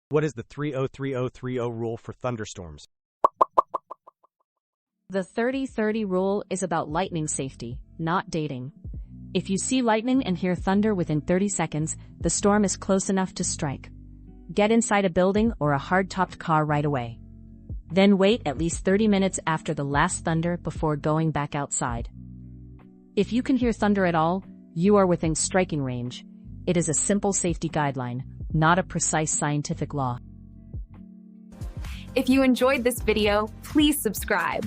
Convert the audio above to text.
What is the 30-30-30 rule for thunderstorms? The 30-30 rule is about lightning safety, not dating. If you see lightning and hear thunder within 30 seconds, the storm is close enough to strike. Get inside a building or a hard-topped car right away. Then wait at least 30 minutes after the last thunder before going back outside. If you can hear thunder at all, you are within striking range. It is a simple safety guideline, not a precise scientific law. If you enjoyed this video, please subscribe.